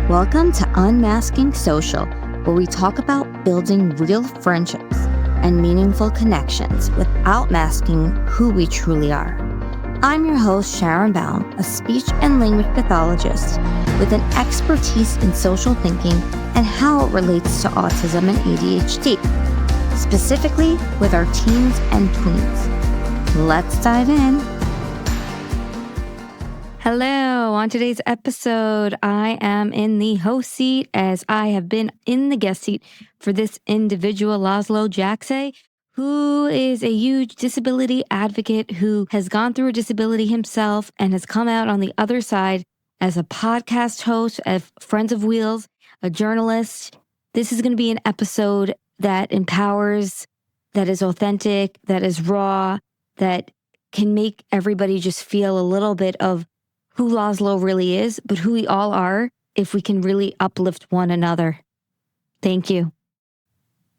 Welcome to Unmasking Social, where we talk about building real friendships and meaningful connections without masking who we truly are. I'm your host, Sharon Baum, a speech and language pathologist with an expertise in social thinking and how it relates to autism and ADHD, specifically with our teens and tweens. Let's dive in. Hello. On today's episode, I am in the host seat as I have been in the guest seat for this individual, Laszlo Jajczay, who is a huge disability advocate who has gone through a disability himself and has come out on the other side as a podcast host of Friends of Wheels, a journalist. This is going to be an episode that empowers, that is authentic, that is raw, that can make everybody just feel a little bit of who Laszlo really is, but who we all are if we can really uplift one another. Thank you.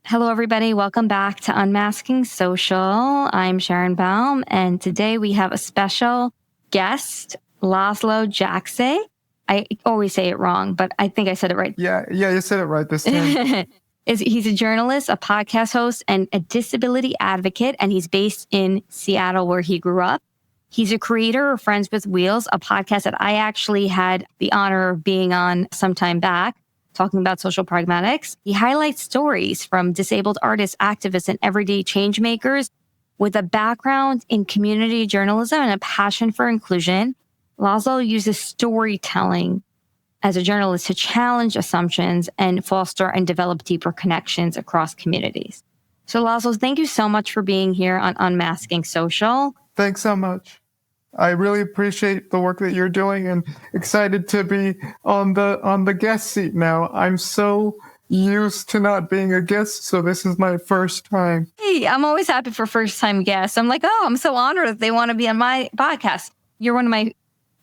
Hello, everybody. Welcome back to Unmasking Social. I'm Sharon Baum, and today we have a special guest, Laszlo Jajczay. I always say it wrong, but I think I said it right. Yeah, you said it right this time. He's a journalist, a podcast host, and a disability advocate, and he's based in Seattle, where he grew up. He's a creator of Friends with Wheels, a podcast that I actually had the honor of being on some time back, talking about social pragmatics. He highlights stories from disabled artists, activists, and everyday change makers with a background in community journalism and a passion for inclusion. Laszlo uses storytelling as a journalist to challenge assumptions and foster and develop deeper connections across communities. So Laszlo, thank you so much for being here on Unmasking Social. Thanks so much. I really appreciate the work that you're doing and excited to be on the guest seat now. I'm so used to not being a guest, so this is my first time. Hey, I'm always happy for first-time guests. I'm like, I'm so honored that they want to be on my podcast. You're one of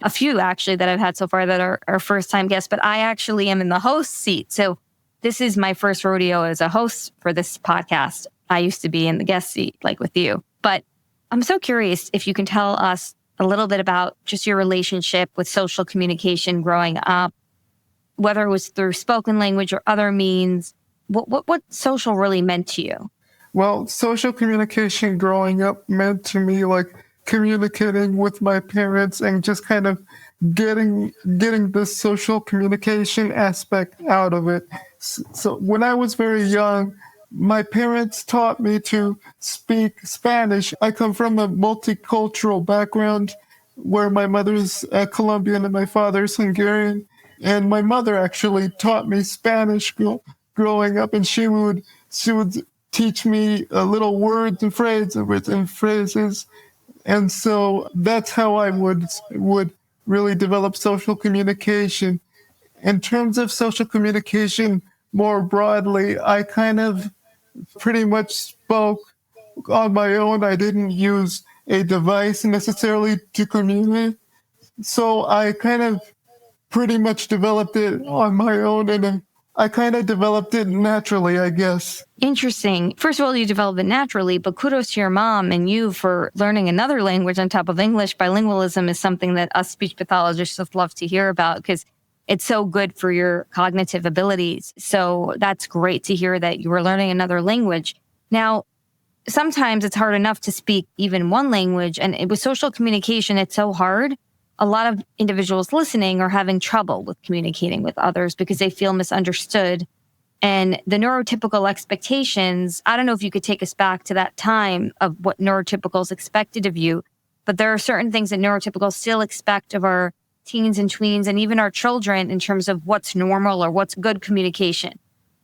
a few actually that I've had so far that are first-time guests, but I actually am in the host seat. So this is my first rodeo as a host for this podcast. I used to be in the guest seat, like with you. But I'm so curious if you can tell us a little bit about just your relationship with social communication growing up, whether it was through spoken language or other means. What social really meant to you? Well, social communication growing up meant to me like communicating with my parents and just kind of getting the social communication aspect out of it. So when I was very young, my parents taught me to speak Spanish. I come from a multicultural background where my mother's Colombian and my father's Hungarian. And my mother actually taught me Spanish growing up, and she would teach me little words and phrases. And so that's how I would really develop social communication. In terms of social communication more broadly, I kind of pretty much spoke on my own. I didn't use a device necessarily to communicate. So I kind of pretty much developed it on my own, and I kind of developed it naturally, I guess. Interesting. First of all, you developed it naturally, but kudos to your mom and you for learning another language on top of English. Bilingualism is something that us speech pathologists love to hear about because it's so good for your cognitive abilities. So that's great to hear that you were learning another language. Now, sometimes it's hard enough to speak even one language. And with social communication, it's so hard. A lot of individuals listening are having trouble with communicating with others because they feel misunderstood. And the neurotypical expectations, I don't know if you could take us back to that time of what neurotypicals expected of you, but there are certain things that neurotypicals still expect of our teens and tweens and even our children in terms of what's normal or what's good communication.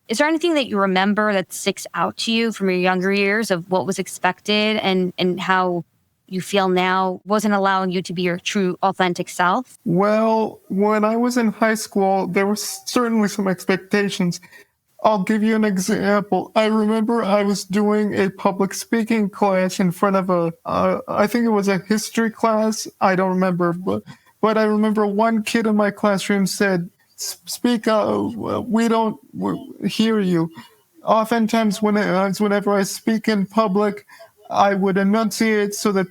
Is there anything that you remember that sticks out to you from your younger years of what was expected and how you feel now wasn't allowing you to be your true, authentic self? Well, when I was in high school, there were certainly some expectations. I'll give you an example. I remember I was doing a public speaking class in front of I think it was a history class. I don't remember, but I remember one kid in my classroom said, "Speak up, we don't hear you." Oftentimes, whenever I speak in public, I would enunciate so that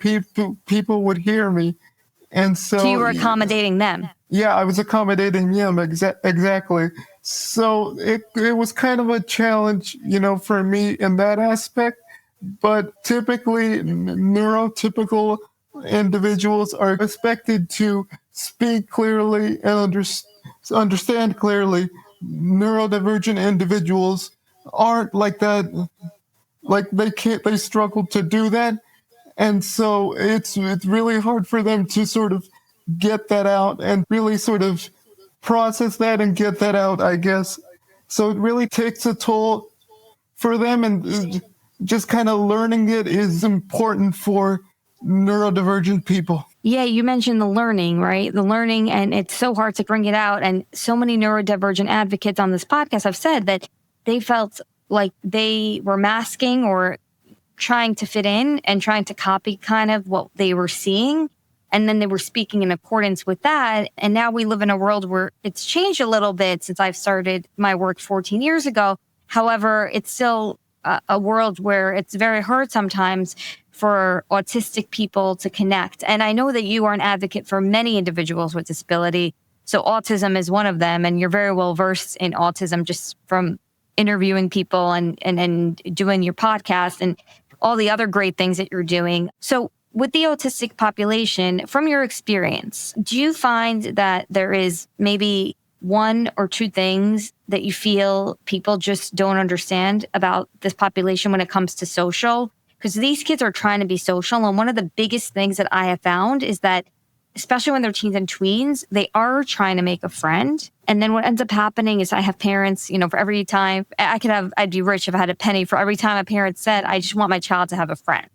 people would hear me. And So you were accommodating them. Yeah, I was accommodating them, exactly. So it was kind of a challenge, for me in that aspect. But typically, neurotypical individuals are expected to speak clearly and understand clearly. Neurodivergent individuals aren't like that. Like they struggle to do that. And so it's really hard for them to sort of get that out and really sort of process that and get that out, I guess. So it really takes a toll for them, and just kind of learning it is important for neurodivergent people. Yeah, you mentioned the learning, right? The learning, and it's so hard to bring it out. And so many neurodivergent advocates on this podcast have said that they felt like they were masking or trying to fit in and trying to copy kind of what they were seeing. And then they were speaking in accordance with that. And now we live in a world where it's changed a little bit since I've started my work 14 years ago. However, it's still a world where it's very hard sometimes for autistic people to connect. And I know that you are an advocate for many individuals with disability. So autism is one of them. And you're very well versed in autism just from interviewing people and doing your podcast and all the other great things that you're doing. So with the autistic population, from your experience, do you find that there is maybe one or two things that you feel people just don't understand about this population when it comes to social? Because these kids are trying to be social. And one of the biggest things that I have found is that, especially when they're teens and tweens, they are trying to make a friend. And then what ends up happening is I have parents, for every time I'd be rich if I had a penny for every time a parent said, I just want my child to have a friend.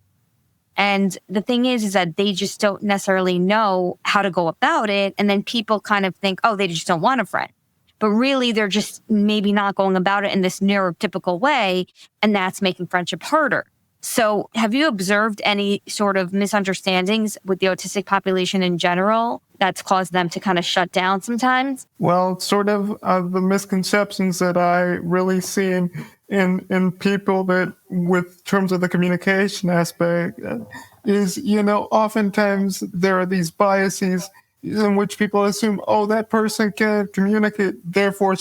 And the thing is that they just don't necessarily know how to go about it. And then people kind of think, oh, they just don't want a friend. But really, they're just maybe not going about it in this neurotypical way. And that's making friendship harder. So have you observed any sort of misunderstandings with the autistic population in general that's caused them to kind of shut down sometimes? Well, sort of the misconceptions that I really see in people that, with terms of the communication aspect, is, oftentimes there are these biases in which people assume, oh, that person can't communicate, therefore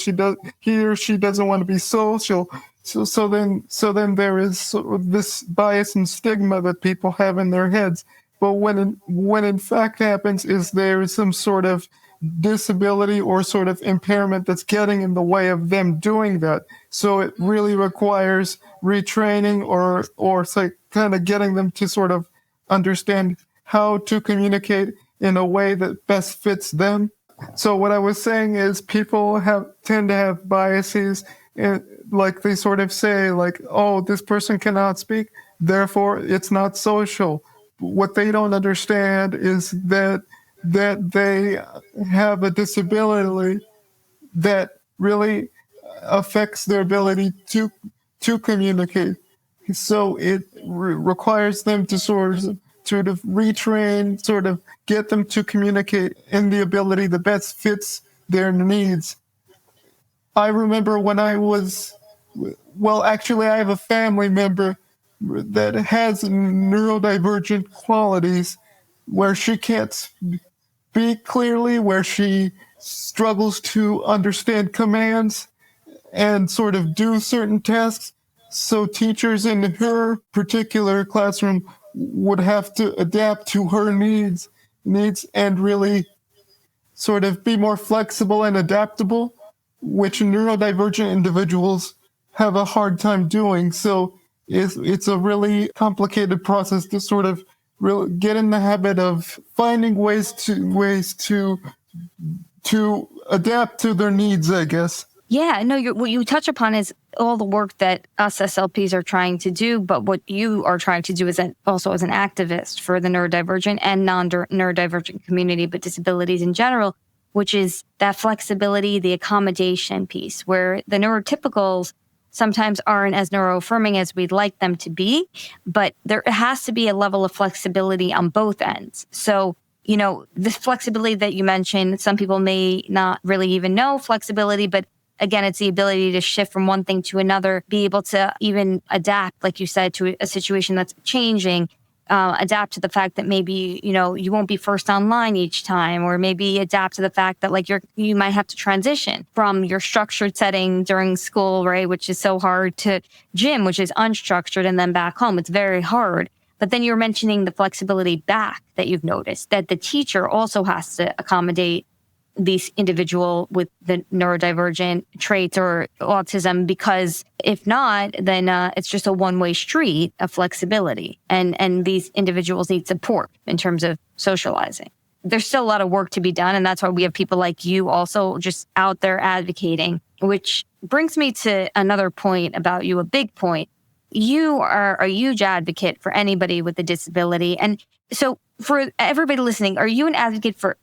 he or she doesn't want to be social. So then there is sort of this bias and stigma that people have in their heads. But when in fact happens is there is some sort of disability or sort of impairment that's getting in the way of them doing that. So it really requires retraining or kind of getting them to sort of understand how to communicate in a way that best fits them. So what I was saying is people tend to have biases, like they sort of say, like, oh, this person cannot speak, therefore it's not social. What they don't understand is that they have a disability that really affects their ability to communicate. So it requires them to sort of retrain, sort of get them to communicate in the ability that best fits their needs. I remember when I have a family member that has neurodivergent qualities where she can't speak clearly, where she struggles to understand commands and sort of do certain tasks. So teachers in her particular classroom would have to adapt to her needs and really sort of be more flexible and adaptable, which neurodivergent individuals have a hard time doing. So it's a really complicated process to sort of really get in the habit of finding ways to adapt to their needs, I guess. Yeah, no, what you touch upon is all the work that us SLPs are trying to do, but what you are trying to do is also as an activist for the neurodivergent and non-neurodivergent community, but disabilities in general, which is that flexibility, the accommodation piece, where the neurotypicals sometimes aren't as neuroaffirming as we'd like them to be, but there has to be a level of flexibility on both ends. So, this flexibility that you mentioned, some people may not really even know flexibility, but again, it's the ability to shift from one thing to another, be able to even adapt, like you said, to a situation that's changing. adapt to the fact that maybe, you won't be first online each time, or maybe adapt to the fact that like you might have to transition from your structured setting during school, right? Which is so hard, to gym, which is unstructured, and then back home. It's very hard. But then you're mentioning the flexibility back that you've noticed, that the teacher also has to accommodate these individual with the neurodivergent traits or autism, because if not, then it's just a one-way street of flexibility. And these individuals need support in terms of socializing. There's still a lot of work to be done. And that's why we have people like you also just out there advocating, which brings me to another point about you, a big point. You are a huge advocate for anybody with a disability. And so for everybody listening, are you an advocate for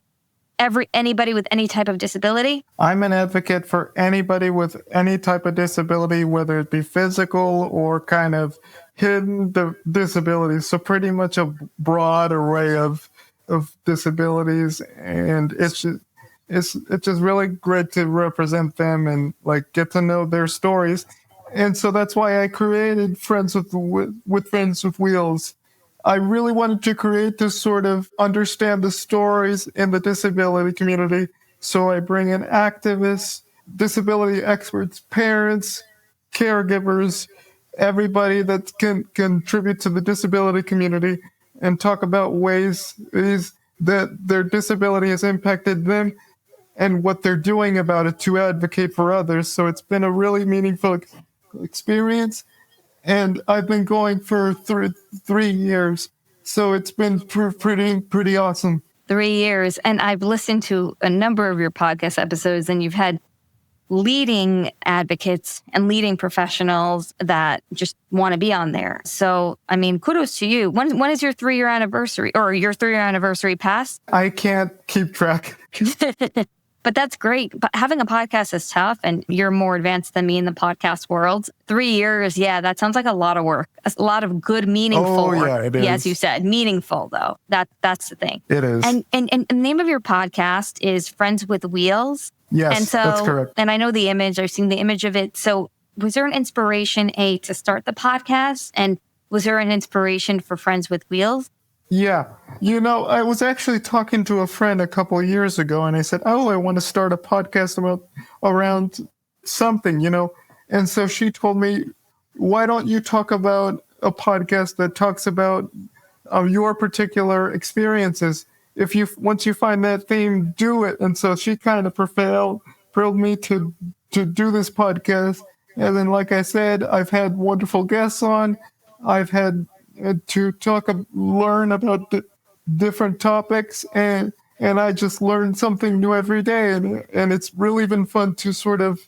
anybody with any type of disability? I'm an advocate for anybody with any type of disability, whether it be physical or kind of hidden disabilities. So pretty much a broad array of disabilities, and it's just really great to represent them and like get to know their stories. And so that's why I created Friends with Friends with Wheels. I really wanted to create this sort of understand the stories in the disability community. So I bring in activists, disability experts, parents, caregivers, everybody that can contribute to the disability community, and talk about ways that their disability has impacted them and what they're doing about it to advocate for others. So it's been a really meaningful experience. And I've been going for 3 years. So it's been pretty awesome. 3 years. And I've listened to a number of your podcast episodes, and you've had leading advocates and leading professionals that just want to be on there. So, I mean, kudos to you. When is your 3-year anniversary, or your 3-year anniversary past? I can't keep track. But that's great. But having a podcast is tough, and you're more advanced than me in the podcast world. 3 years, yeah, that sounds like a lot of work. A lot of good, meaningful work. Yeah, it is. Yeah, as you said, meaningful though. That's the thing. It is. And the name of your podcast is Friends with Wheels. Yes, and so, that's correct. And I know the image. I've seen the image of it. So was there an inspiration, to start the podcast? And was there an inspiration for Friends with Wheels? Yeah. I was actually talking to a friend a couple of years ago, and I said, I want to start a podcast around something, And so she told me, why don't you talk about a podcast that talks about your particular experiences? Once you find that theme, do it. And so she kind of propelled me to do this podcast. And then, like I said, I've had wonderful guests on. I've had to learn about different topics, and I just learn something new every day, and it's really been fun to sort of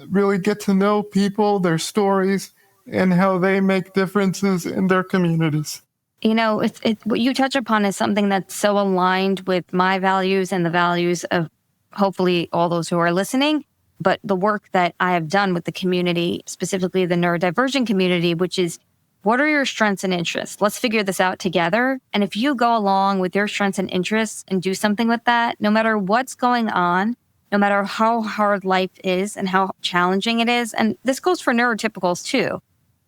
really get to know people, their stories, and how they make differences in their communities. What you touch upon is something that's so aligned with my values and the values of hopefully all those who are listening. But the work that I have done with the community, specifically the neurodivergent community, which is, what are your strengths and interests? Let's figure this out together. And if you go along with your strengths and interests and do something with that, no matter what's going on, no matter how hard life is and how challenging it is, and this goes for neurotypicals too,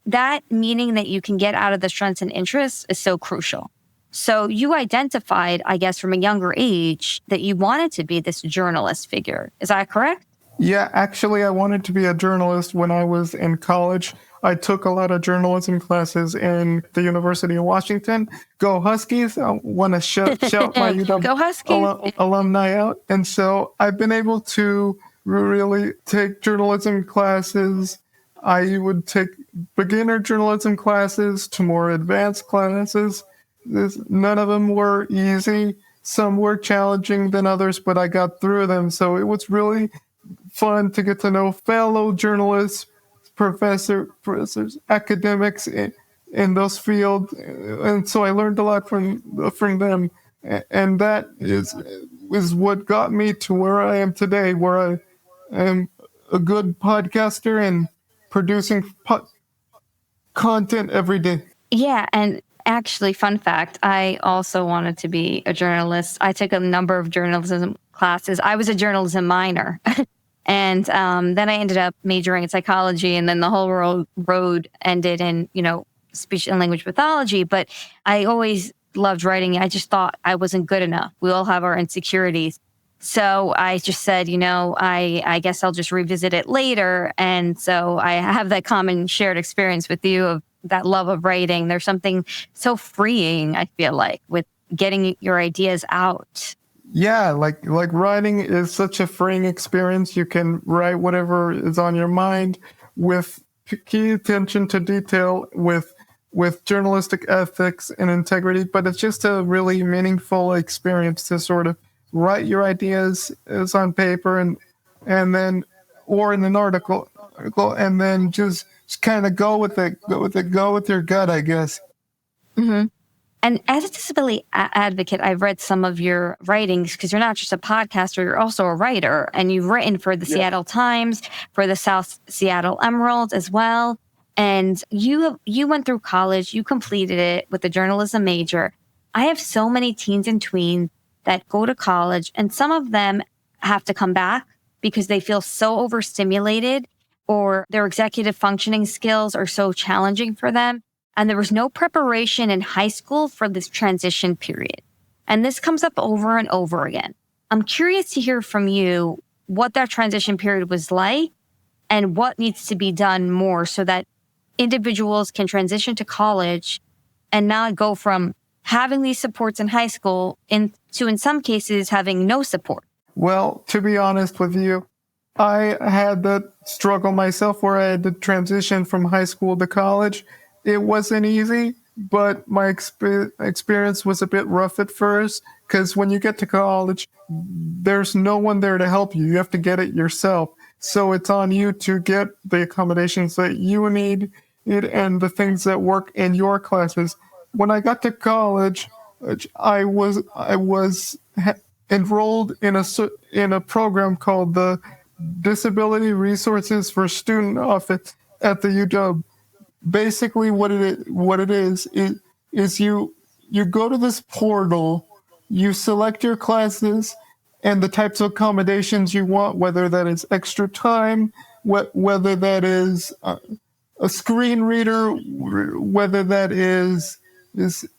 that meaning that you can get out of the strengths and interests is so crucial. So you identified, I guess, from a younger age that you wanted to be this journalist figure. Is that correct? Yeah, actually, I wanted to be a journalist when I was in college. I took a lot of journalism classes in the University of Washington. Go Huskies. I want to shout my UW alumni out. And so I've been able to really take journalism classes. I would take beginner journalism classes to more advanced classes. None of them were easy. Some were challenging than others, but I got through them. So it was really fun to get to know fellow journalists, professors, academics in those fields. And so I learned a lot from them. And that is what got me to where I am today, where I am a good podcaster and producing content every day. Yeah. And actually, fun fact, I also wanted to be a journalist. I took a number of journalism classes. I was a journalism minor. And then I ended up majoring in psychology, and then the whole road ended. And, speech and language pathology, but I always loved writing. I just thought I wasn't good enough. We all have our insecurities. So I just said, I guess I'll just revisit it later. And so I have that common shared experience with you of that love of writing. There's something so freeing, I feel like, with getting your ideas out. Yeah, like writing is such a freeing experience. You can write whatever is on your mind with key attention to detail, with journalistic ethics and integrity, but it's just a really meaningful experience to sort of write your ideas as on paper and then or in an article and then just kind of go with your gut, I guess. Mm-hmm. And as a disability advocate, I've read some of your writings because you're not just a podcaster, you're also a writer. And you've written for the Seattle Times, for the South Seattle Emerald as well. And you went through college, you completed it with a journalism major. I have so many teens and tweens that go to college, and some of them have to come back because they feel so overstimulated or their executive functioning skills are so challenging for them. And there was no preparation in high school for this transition period. And this comes up over and over again. I'm curious to hear from you what that transition period was like and what needs to be done more so that individuals can transition to college and not go from having these supports in high school into, in some cases, having no support. Well, to be honest with you, I had that struggle myself where I had to transition from high school to college. It wasn't easy, but my experience was a bit rough at first because when you get to college, there's no one there to help you. You have to get it yourself. So it's on you to get the accommodations that you need and the things that work in your classes. When I got to college, I was enrolled in a program called the Disability Resources for Student Office at the UW. Basically, what it is you go to this portal, you select your classes and the types of accommodations you want, whether that is extra time, whether that is a screen reader, whether that is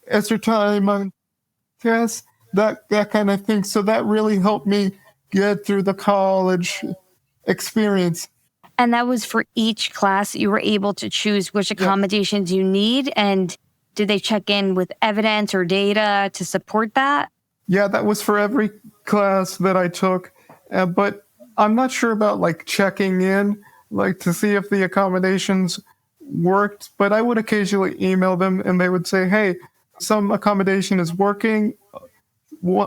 extra time on tests, that kind of thing. So that really helped me get through the college experience. And that was for each class. You were able to choose which accommodations you need. And did they check in with evidence or data to support that? Yeah, that was for every class that I took. But I'm not sure about like checking in, like to see if the accommodations worked. But I would occasionally email them and they would say, hey, some accommodation is working,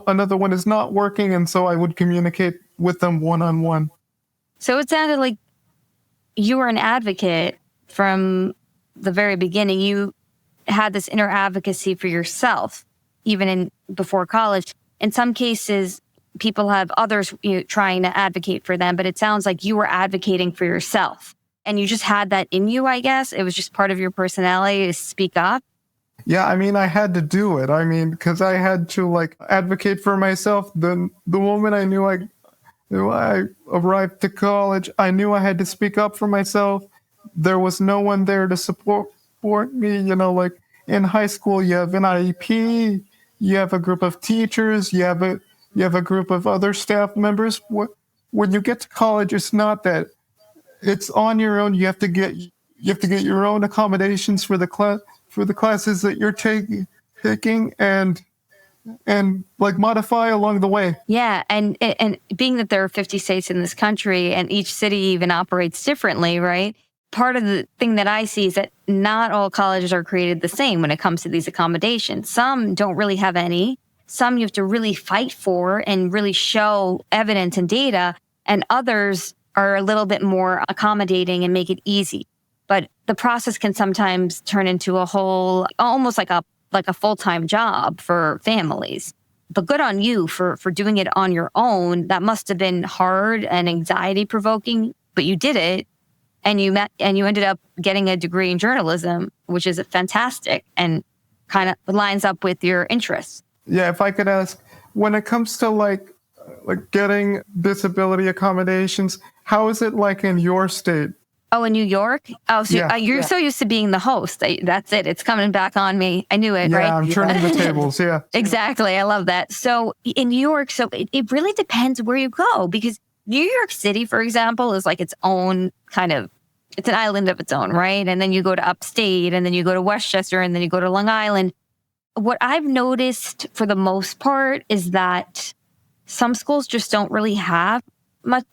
another one is not working. And so I would communicate with them one-on-one. So it sounded like you were an advocate from the very beginning. You had this inner advocacy for yourself, even before college. In some cases, people have others trying to advocate for them, but it sounds like you were advocating for yourself. And you just had that in you, I guess. It was just part of your personality to speak up. Yeah, I mean, I had to do it. I mean, because I had to like advocate for myself. The moment I knew I arrived to college, I knew I had to speak up for myself. There was no one there to support me. Like in high school, you have an IEP, you have a group of teachers, you have a group of other staff members. When you get to college, it's not that. It's on your own. You have to get your own accommodations for the classes that you're taking and like modify along the way. Yeah. And being that there are 50 states in this country and each city even operates differently, right? Part of the thing that I see is that not all colleges are created the same when it comes to these accommodations. Some don't really have any. Some you have to really fight for and really show evidence and data. And others are a little bit more accommodating and make it easy. But the process can sometimes turn into a whole, almost like a full-time job for families. But good on you for doing it on your own. That must have been hard and anxiety provoking, but you did it. And you ended up getting a degree in journalism, which is fantastic and kind of lines up with your interests. Yeah, if I could ask, when it comes to like getting disability accommodations, how is it like in your state? Oh, in New York? Oh, so Yeah. you're so used to being the host. That's it. It's coming back on me. I knew it, Yeah, right? I'm turning the tables. Yeah. Exactly. I love that. So in New York, so it really depends where you go, because New York City, for example, is like its own kind of, it's an island of its own, right? And then you go to upstate, and then you go to Westchester, and then you go to Long Island. What I've noticed for the most part is that some schools just don't really have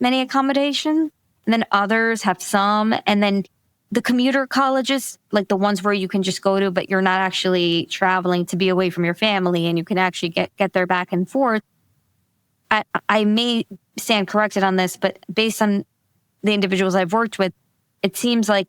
many accommodations. And then others have some. And then the commuter colleges, like the ones where you can just go to, but you're not actually traveling to be away from your family, and you can actually get there back and forth. I may stand corrected on this, but based on the individuals I've worked with, it seems like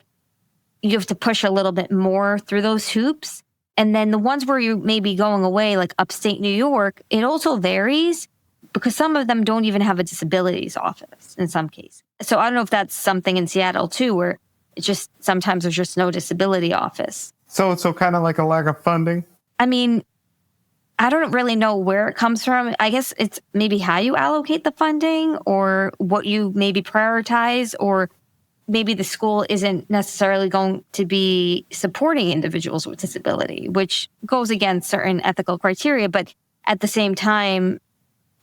you have to push a little bit more through those hoops. And then the ones where you may be going away, like upstate New York, it also varies, because some of them don't even have a disabilities office in some cases. So I don't know if that's something in Seattle too, where it's just sometimes there's just no disability office. So kind of like a lack of funding. I mean, I don't really know where it comes from. I guess it's maybe how you allocate the funding, or what you maybe prioritize, or maybe the school isn't necessarily going to be supporting individuals with disability, which goes against certain ethical criteria. But at the same time,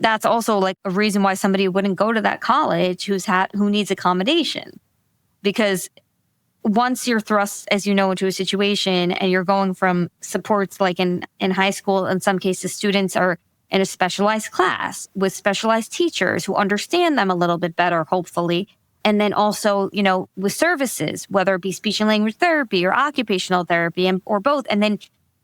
that's also like a reason why somebody wouldn't go to that college who needs accommodation. Because once you're thrust, as you know, into a situation, and you're going from supports, like in high school, in some cases, students are in a specialized class with specialized teachers who understand them a little bit better, hopefully. And then also, with services, whether it be speech and language therapy or occupational therapy, or both. And then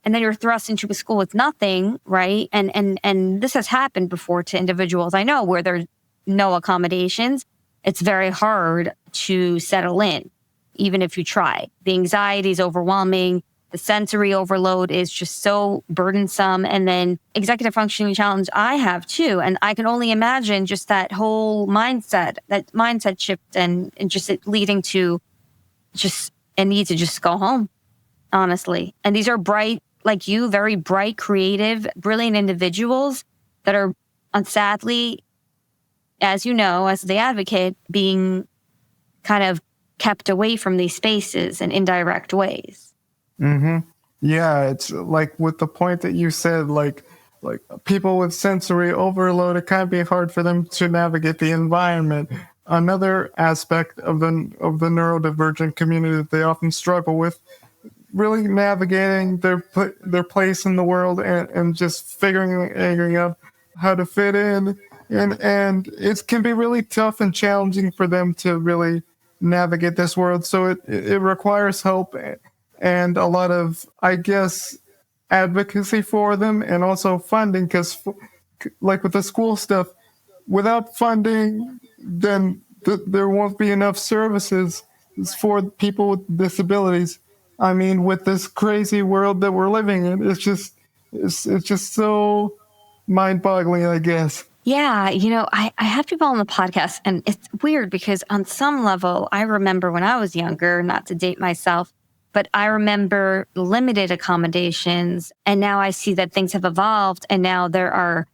you're thrust into a school with nothing, right? And this has happened before to individuals I know, where there's no accommodations. It's very hard to settle in, even if you try. The anxiety is overwhelming. The sensory overload is just so burdensome. And then executive functioning challenge I have too. And I can only imagine just that whole mindset shift, and just it leading to just a need to just go home, honestly. And these are bright, like you, very bright, creative, brilliant individuals that are, sadly, as you know, as the advocate, being kind of kept away from these spaces in indirect ways. Mm-hmm. Yeah, it's like with the point that you said, like people with sensory overload, it can be hard for them to navigate the environment. Another aspect of the neurodivergent community that they often struggle with, really navigating their place in the world, and just figuring out how to fit in, and it can be really tough and challenging for them to really navigate this world. So it requires help and a lot of, I guess, advocacy for them, and also funding, because like with the school stuff, without funding, then there won't be enough services for people with disabilities. I mean, with this crazy world that we're living in, it's just so mind-boggling, I guess. Yeah, I have people on the podcast, and it's weird because on some level, I remember when I was younger, not to date myself, but I remember limited accommodations, and now I see that things have evolved, and now there are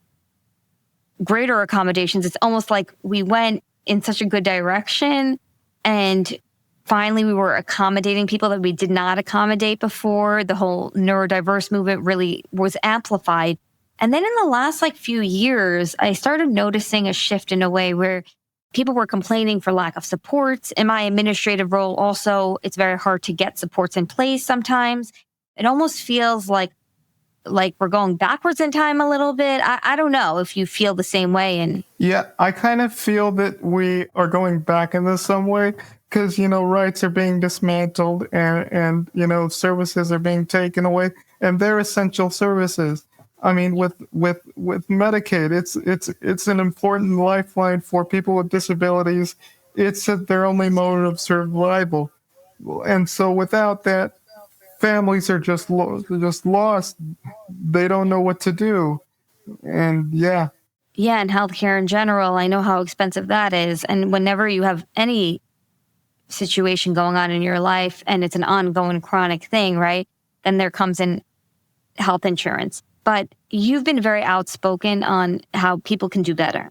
greater accommodations. It's almost like we went in such a good direction, and finally we were accommodating people that we did not accommodate before. The whole neurodiverse movement really was amplified. And then in the last few years, I started noticing a shift in a way where people were complaining for lack of supports. In my administrative role also, it's very hard to get supports in place sometimes. It almost feels like we're going backwards in time a little bit. I don't know if you feel the same way. And yeah, I kind of feel that we are going back in this some way, because, rights are being dismantled, and services are being taken away, and they're essential services. I mean, with Medicaid, it's an important lifeline for people with disabilities. It's their only mode of survival, and so without that, families are just lost. They don't know what to do, and yeah. Yeah, and healthcare in general, I know how expensive that is. And whenever you have any situation going on in your life, and it's an ongoing chronic thing, right? Then there comes in health insurance. But you've been very outspoken on how people can do better.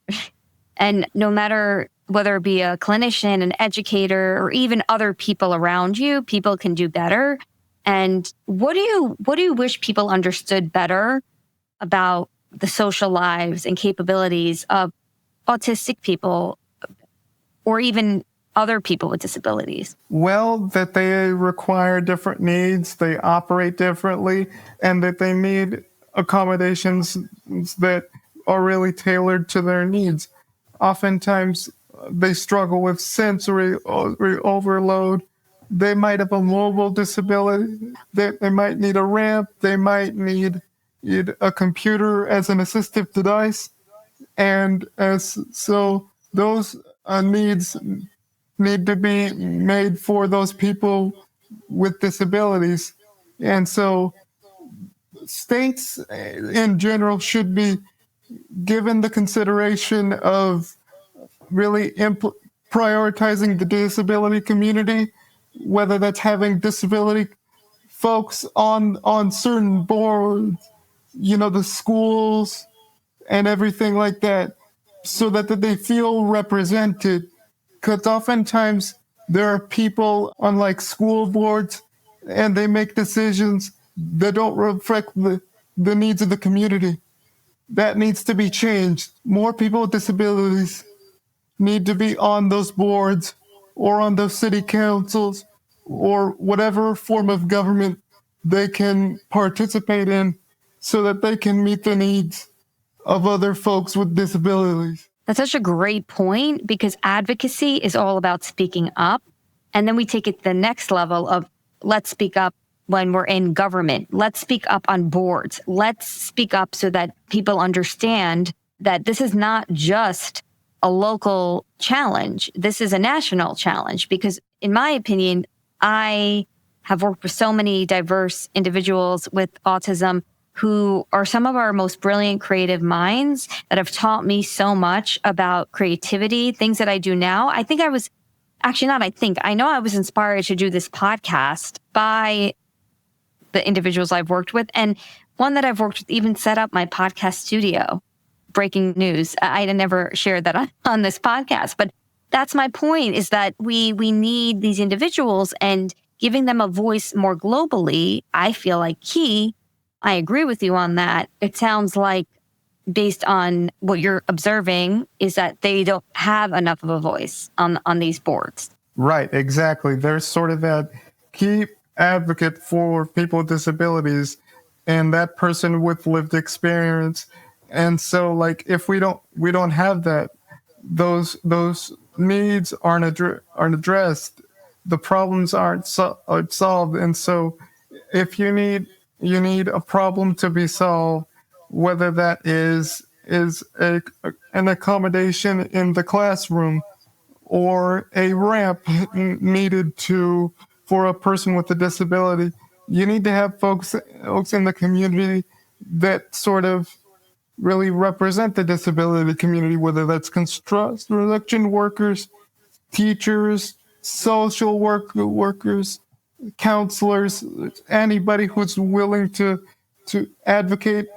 And no matter whether it be a clinician, an educator, or even other people around you, people can do better. And what do you wish people understood better about the social lives and capabilities of autistic people or even other people with disabilities? Well, that they require different needs, they operate differently, and that they need accommodations that are really tailored to their needs. Oftentimes, they struggle with sensory overload. They might have a mobile disability. They might need a ramp. They might need a computer as an assistive device. And so those needs need to be made for those people with disabilities. And so states in general should be given the consideration of really prioritizing the disability community, whether that's having disability folks on certain boards, the schools and everything like that, so that they feel represented. Because oftentimes there are people on like school boards and they make decisions that don't reflect the needs of the community. That needs to be changed. More people with disabilities need to be on those boards or on those city councils or whatever form of government they can participate in so that they can meet the needs of other folks with disabilities. That's such a great point, because advocacy is all about speaking up. And then we take it to the next level of let's speak up when we're in government. Let's speak up on boards. Let's speak up so that people understand that this is not just a local challenge. This is a national challenge, because in my opinion, I have worked with so many diverse individuals with autism who are some of our most brilliant creative minds that have taught me so much about creativity, things that I do now. I know I was inspired to do this podcast by the individuals I've worked with. And one that I've worked with even set up my podcast studio. Breaking news. I never shared that on this podcast, but that's my point, is that we need these individuals, and giving them a voice more globally, I feel like key. I agree with you on that. It sounds like, based on what you're observing, is that they don't have enough of a voice on these boards. Right, exactly. There's sort of that key advocate for people with disabilities and that person with lived experience. And so, like, if we don't have that, those needs aren't addressed, the problems aren't solved. And so, if you need a problem to be solved, whether that is an accommodation in the classroom or a ramp needed for a person with a disability, you need to have folks in the community that sort of really represent the disability community, whether that's construction workers, teachers, social workers, counselors, anybody who's willing to advocate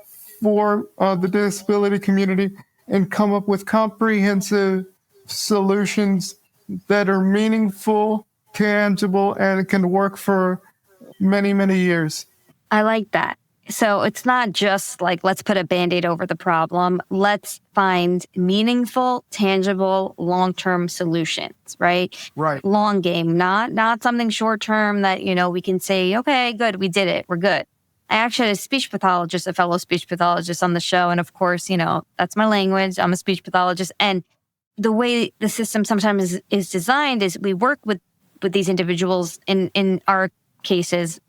for the disability community and come up with comprehensive solutions that are meaningful, tangible, and can work for many, many years. I like that. So it's not just like, let's put a Band-Aid over the problem. Let's find meaningful, tangible, long-term solutions, right? Right. Long game, not something short-term that, we can say, okay, good, we did it, we're good. I actually had a fellow speech pathologist on the show. And of course, that's my language. I'm a speech pathologist. And the way the system sometimes is designed is we work with these individuals, in our cases,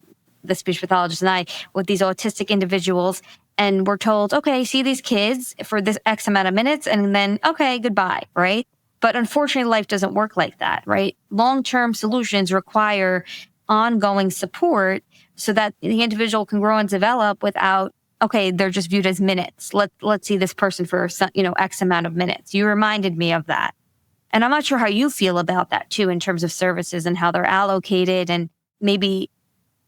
the speech pathologist and I, with these autistic individuals, and we're told, okay, see these kids for this X amount of minutes, and then, okay, goodbye, right? But unfortunately, life doesn't work like that, right? Long-term solutions require ongoing support so that the individual can grow and develop without, okay, they're just viewed as minutes. Let's see this person for, X amount of minutes. You reminded me of that. And I'm not sure how you feel about that too, in terms of services and how they're allocated, and maybe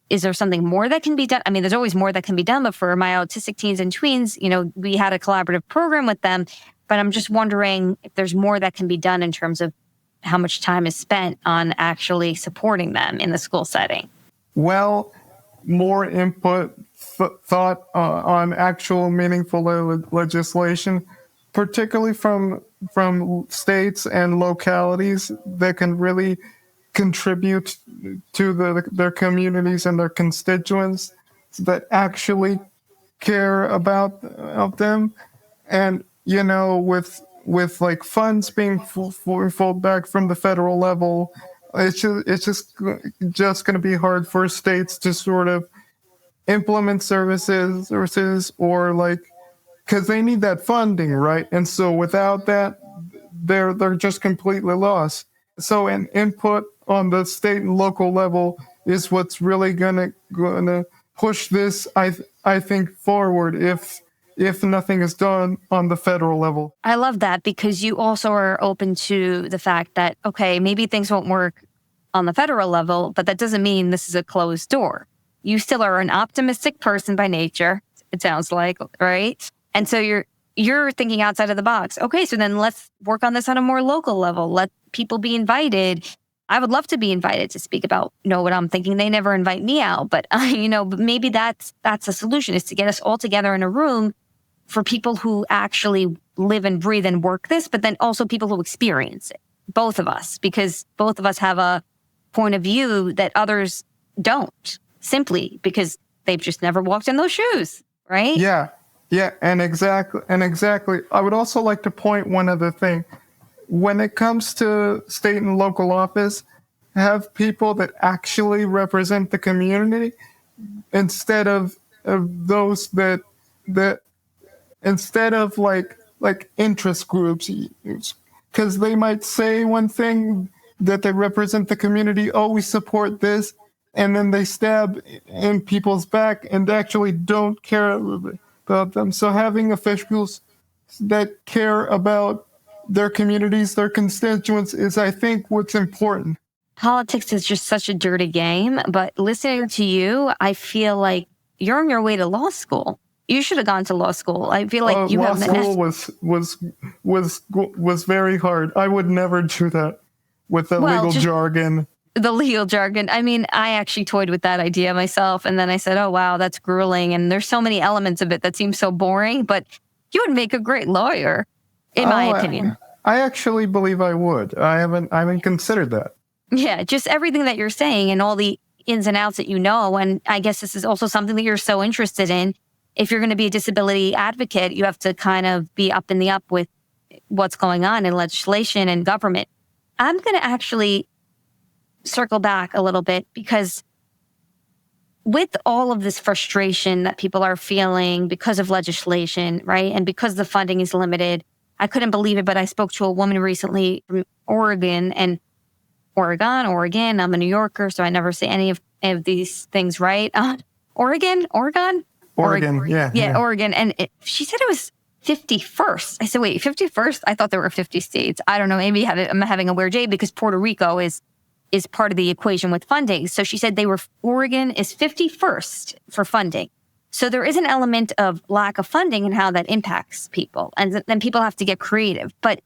is there something more that can be done? I mean, there's always more that can be done, but for my autistic teens and tweens, we had a collaborative program with them, but but I'm just wondering if there's more that can be done in terms of how much time is spent on actually supporting them in the school setting. Well, more input, thought on actual meaningful legislation, particularly from states and localities that can really contribute to their communities and their constituents that actually care about them. And with like funds being pulled back from the federal level, it's just going to be hard for states to sort of implement services or like, because they need that funding, right? And so without that, they're just completely lost. So an input on the state and local level is what's really gonna push this, I think, forward if nothing is done on the federal level. I love that, because you also are open to the fact that, okay, maybe things won't work on the federal level, but that doesn't mean this is a closed door. You still are an optimistic person by nature, it sounds like, right? And so you're thinking outside of the box. Okay, so then let's work on this on a more local level. Let people be invited. I would love to be invited to speak about, what I'm thinking. They never invite me out, but but maybe that's a solution, is to get us all together in a room for people who actually live and breathe and work this, but then also people who experience it. Both of us, because both of us have a point of view that others don't, simply because they've just never walked in those shoes, right? Yeah, and exactly. I would also like to point one other thing. When it comes to state and local office, have people that actually represent the community instead of those that instead of like interest groups, because they might say one thing that they represent the community, oh, we support this, and then they stab in people's back and actually don't care about them. So having officials that care about their communities, their constituents, is, I think, what's important. Politics is just such a dirty game, but listening to you, I feel like you're on your way to law school. You should have gone to law school. I feel like you law have school was very hard. I would never do that with the legal jargon. The legal jargon. I mean, I actually toyed with that idea myself, and then I said, "Oh wow, that's grueling." And there's so many elements of it that seem so boring. But you would make a great lawyer, in my opinion. I actually believe I would. I haven't considered that. Yeah, just everything that you're saying and all the ins and outs that you know. And I guess this is also something that you're so interested in. If you're going to be a disability advocate, you have to kind of be up in the up with what's going on in legislation and government. I'm going to actually circle back a little bit, because with all of this frustration that people are feeling because of legislation, right? And because the funding is limited, I couldn't believe it, but I spoke to a woman recently from Oregon, and Oregon. I'm a New Yorker, so I never say any of these things right. Oregon. Yeah, Oregon. And she said it was 51st. I said, wait, 51st? I thought there were 50 states. I don't know. Maybe I'm having a weird day, because Puerto Rico is part of the equation with funding. So she said Oregon is 51st for funding. So there is an element of lack of funding and how that impacts people. And then people have to get creative. But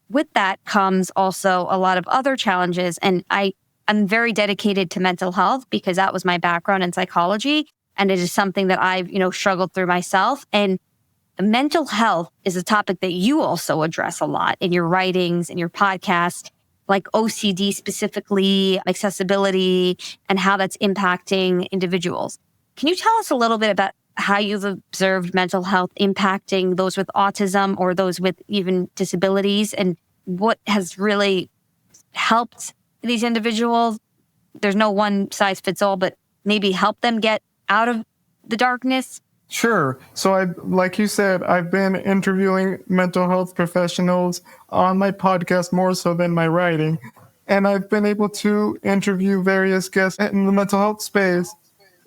with that comes also a lot of other challenges. And I'm very dedicated to mental health, because that was my background in psychology. And it is something that I've, struggled through myself. And mental health is a topic that you also address a lot in your writings, in your podcast, like OCD specifically, accessibility, and how that's impacting individuals. Can you tell us a little bit about how you've observed mental health impacting those with autism or those with even disabilities, and what has really helped these individuals? There's no one size fits all, but maybe help them get out of the darkness? Sure. So like you said, I've been interviewing mental health professionals on my podcast more so than my writing. And I've been able to interview various guests in the mental health space,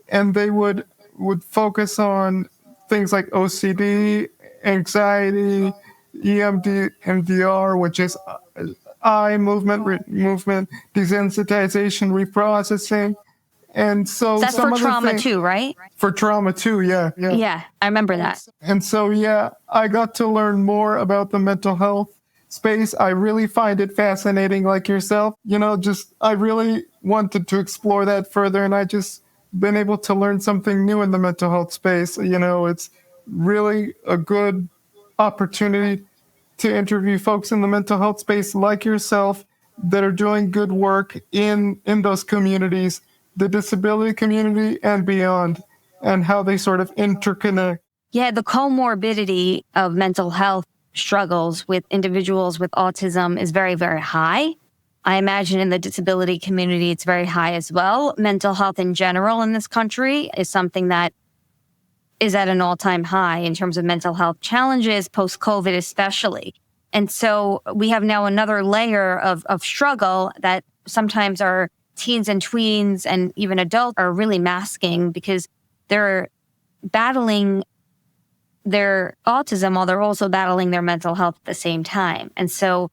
and they would focus on things like OCD, anxiety, EMDR, which is eye movement desensitization, reprocessing, And so That's some for of the trauma things too, right? for trauma too, yeah. Yeah, I remember that. And so, yeah, I got to learn more about the mental health space. I really find it fascinating, like yourself. I really wanted to explore that further, and I just been able to learn something new in the mental health space. It's really a good opportunity to interview folks in the mental health space like yourself that are doing good work in those communities, the disability community and beyond, and how they sort of interconnect. Yeah, the comorbidity of mental health struggles with individuals with autism is very, very high. I imagine in the disability community, it's very high as well. Mental health in general in this country is something that is at an all-time high in terms of mental health challenges, post-COVID especially. And so we have now another layer of struggle that sometimes our teens and tweens and even adults are really masking because they're battling their autism while they're also battling their mental health at the same time. And so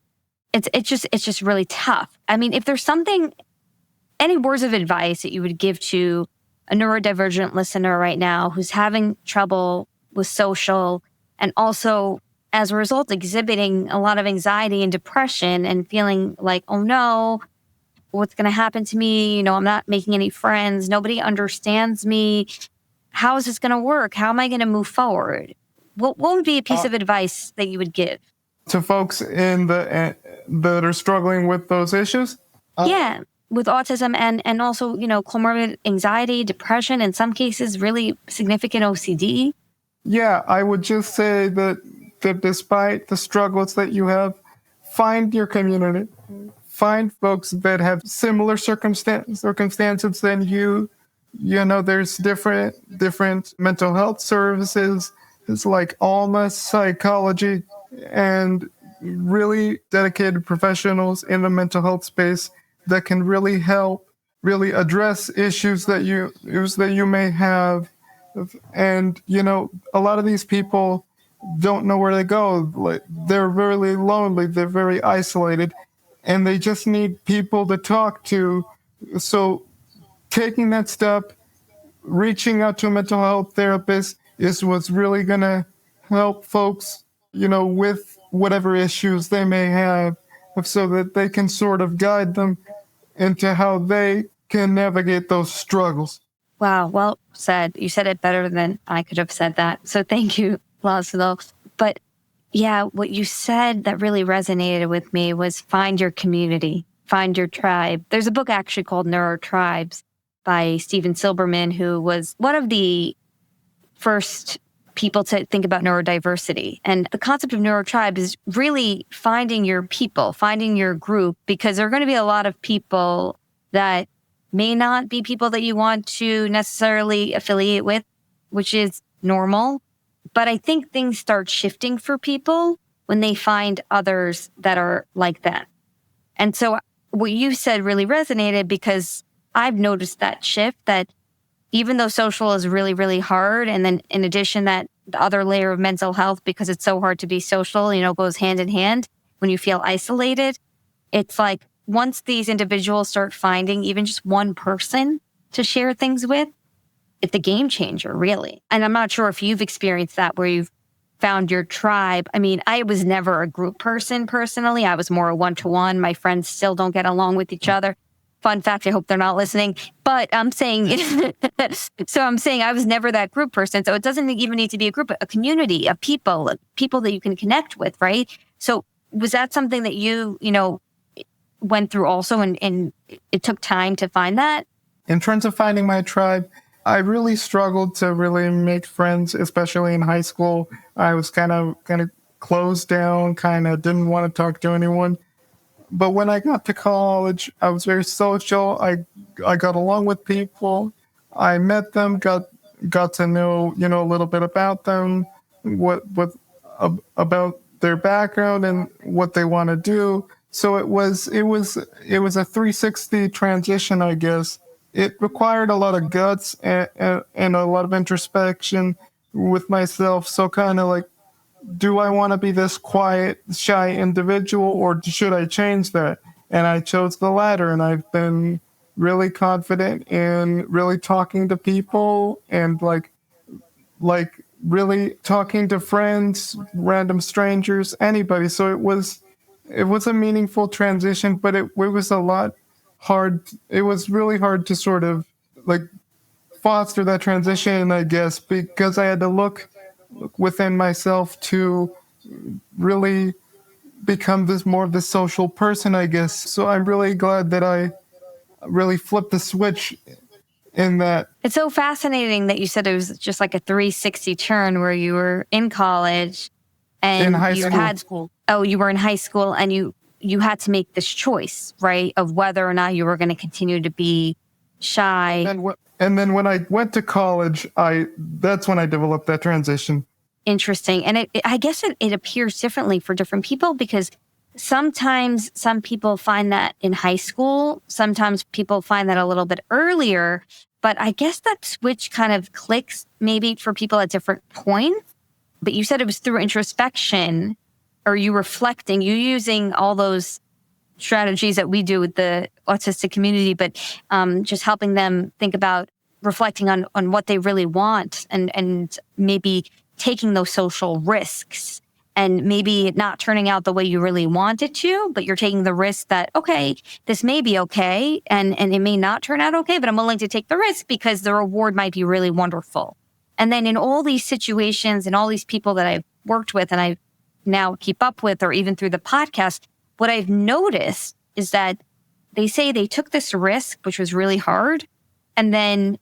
it's just really tough. I mean, if there's any words of advice that you would give to a neurodivergent listener right now who's having trouble with social and also as a result exhibiting a lot of anxiety and depression and feeling like, oh no, what's going to happen to me? I'm not making any friends. Nobody understands me. How is this going to work? How am I going to move forward? What would be a piece of advice that you would give to folks that are struggling with those issues? Yeah, with autism and also, comorbid anxiety, depression, in some cases, really significant OCD. Yeah, I would just say that despite the struggles that you have, find your community. Find folks that have similar circumstances than you. There's different mental health services. It's like Alma Psychology and really dedicated professionals in the mental health space that can really help, really address issues that you may have. And, a lot of these people don't know where to go. Like, they're very lonely. They're very isolated and they just need people to talk to. So taking that step, reaching out to a mental health therapist is what's really going to help folks, with whatever issues they may have, so that they can sort of guide them into how they can navigate those struggles. Wow, well said. You said it better than I could have said that. So thank you, Laszlo. But yeah, what you said that really resonated with me was find your community, find your tribe. There's a book actually called Neurotribes by Steven Silberman, who was one of the first people to think about neurodiversity. And the concept of neurotribe is really finding your people, finding your group, because there are going to be a lot of people that may not be people that you want to necessarily affiliate with, which is normal. But I think things start shifting for people when they find others that are like them. And so what you said really resonated because I've noticed that shift, that even though social is really, really hard, and then in addition that the other layer of mental health, because it's so hard to be social, goes hand in hand when you feel isolated. It's like once these individuals start finding even just one person to share things with, it's a game changer, really. And I'm not sure if you've experienced that where you've found your tribe. I mean, I was never a group person personally. I was more a one-to-one. My friends still don't get along with each other. Fun fact, I hope they're not listening. But I'm saying, I was never that group person. So it doesn't even need to be a group, a community of people that you can connect with, right? So was that something that you went through also and it took time to find that? In terms of finding my tribe, I really struggled to really make friends, especially in high school. I was kind of closed down, kind of didn't want to talk to anyone. But when I got to college, I was very social. I got along with people. I met them, got to know, a little bit about them, about their background and what they want to do. So it was a 360 transition, I guess. It required a lot of guts and a lot of introspection with myself. So kind of like, do I want to be this quiet, shy individual, or should I change that? And I chose the latter, and I've been really confident in really talking to people and like really talking to friends, random strangers, anybody. So it was a meaningful transition, but it was a lot hard. It was really hard to sort of like foster that transition, I guess, because I had to look within myself to really become this more of the social person, I guess. So I'm really glad that I really flipped the switch in that. It's so fascinating that you said it was just like a 360 turn where you were in college and In high you school. had school. Oh, you were in high school and you had to make this choice, right? Of whether or not you were going to continue to be shy. And then when I went to college, that's when I developed that transition. Interesting. And I guess it appears differently for different people because sometimes some people find that in high school. Sometimes people find that a little bit earlier. But I guess that switch kind of clicks maybe for people at different points. But you said it was through introspection or you reflecting, you using all those strategies that we do with the autistic community, but just helping them think about reflecting on what they really want and maybe taking those social risks and maybe it not turning out the way you really want it to, but you're taking the risk that, okay, this may be okay and it may not turn out okay, but I'm willing to take the risk because the reward might be really wonderful. And then in all these situations and all these people that I've worked with and I now keep up with, or even through the podcast, what I've noticed is that they say they took this risk, which was really hard, and then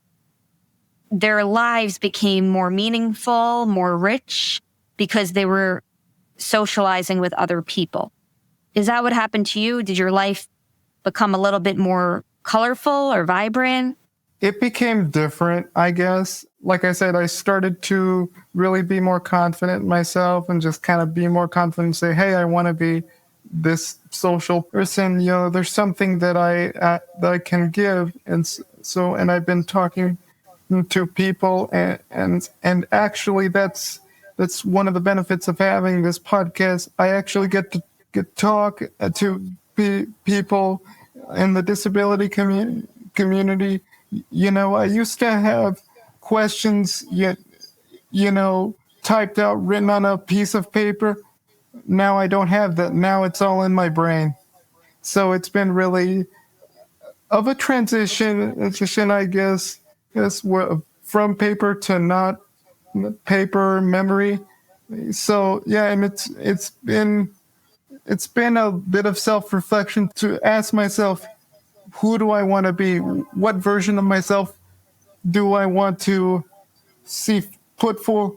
their lives became more meaningful, more rich because they were socializing with other people. Is that what happened to you? Did your life become a little bit more colorful or vibrant? It became different, I guess. Like I said, I started to really be more confident in myself and just kind of be more confident and say, hey, I want to be this social person. You know, there's something that I can give. And so, and I've been talking to people and actually that's one of the benefits of having this podcast. I actually get to talk to people in the disability community. You know, I used to have questions typed out, written on a piece of paper. Now I don't have that. Now it's all in my brain. So it's been really of a transition, I guess, from paper to not paper memory. So yeah, and it's been a bit of self-reflection to ask myself, who do I want to be? What version of myself do I want to see put forth?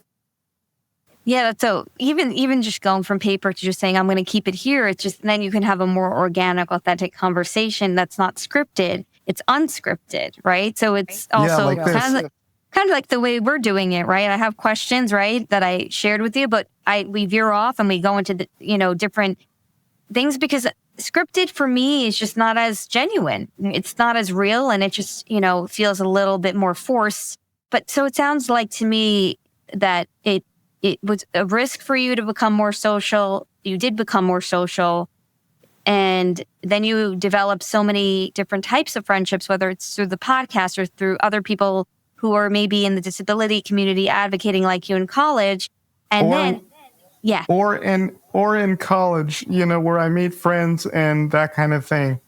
Yeah, that's so even just going from paper to just saying I'm going to keep it here, it's just then you can have a more organic, authentic conversation that's not scripted. It's unscripted, right? So it's also like kind of like the way we're doing it, right? I have questions, right, that I shared with you, but we veer off and we go into the, different things because scripted for me is just not as genuine. It's not as real and it just, feels a little bit more forced. But so it sounds like to me that it was a risk for you to become more social. You did become more social. And then you developed so many different types of friendships, whether it's through the podcast or through other people who are maybe in the disability community advocating like you in college. And or in college, where I meet friends and that kind of thing.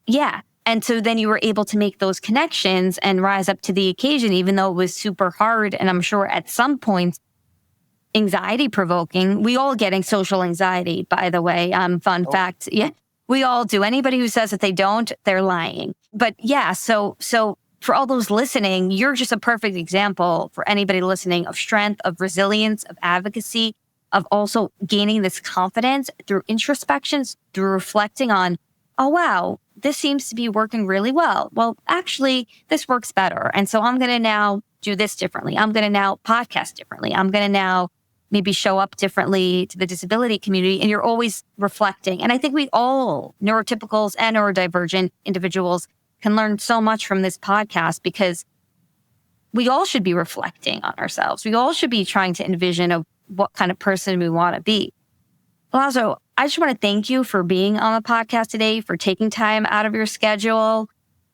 Yeah. And so then you were able to make those connections and rise up to the occasion, even though it was super hard. And I'm sure at some point, anxiety provoking. We all getting social anxiety, by the way. Fun fact. Yeah, we all do. Anybody who says that they don't, they're lying. But yeah, so for all those listening, you're just a perfect example for anybody listening of strength, of resilience, of advocacy, of also gaining this confidence through introspections, through reflecting on, oh, wow, this seems to be working really well. Well, actually, this works better. And so I'm going to now do this differently. I'm going to now podcast differently. I'm going to now maybe show up differently to the disability community. And you're always reflecting. And I think we all, neurotypicals and neurodivergent individuals, can learn so much from this podcast because we all should be reflecting on ourselves. We all should be trying to envision what kind of person we want to be. Laszlo, I just want to thank you for being on the podcast today, for taking time out of your schedule.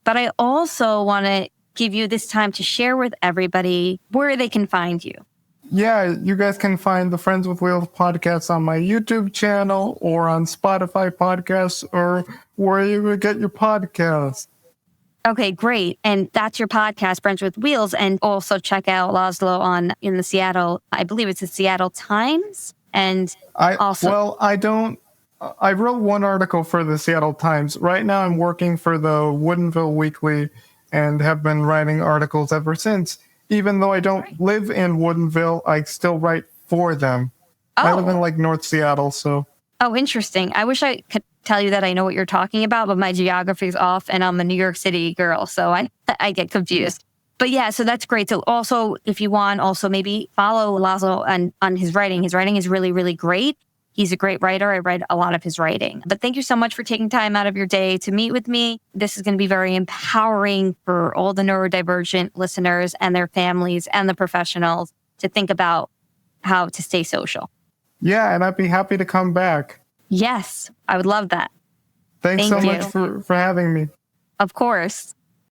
But I also want to give you this time to share with everybody where they can find you. Yeah, you guys can find the Friends with Wheels podcast on my YouTube channel or on Spotify podcasts or where you would get your podcasts. Okay, great. And that's your podcast, Friends with Wheels. And also check out Laszlo in the Seattle, I believe it's the Seattle Times. And I also, wrote one article for the Seattle Times. Right now I'm working for the Woodinville Weekly and have been writing articles ever since. Even though I don't live in Woodinville, I still write for them. I live in like North Seattle, so. Oh, interesting. I wish I could tell you that I know what you're talking about, but my geography is off and I'm a New York City girl, so I get confused. But yeah, so that's great. So also, if you want, also maybe follow Laszlo on his writing. His writing is really, really great. He's a great writer. I read a lot of his writing. But thank you so much for taking time out of your day to meet with me. This is going to be very empowering for all the neurodivergent listeners and their families and the professionals to think about how to stay social. Yeah, and I'd be happy to come back. Yes, I would love that. Thanks Thank so you. much for having me. Of course.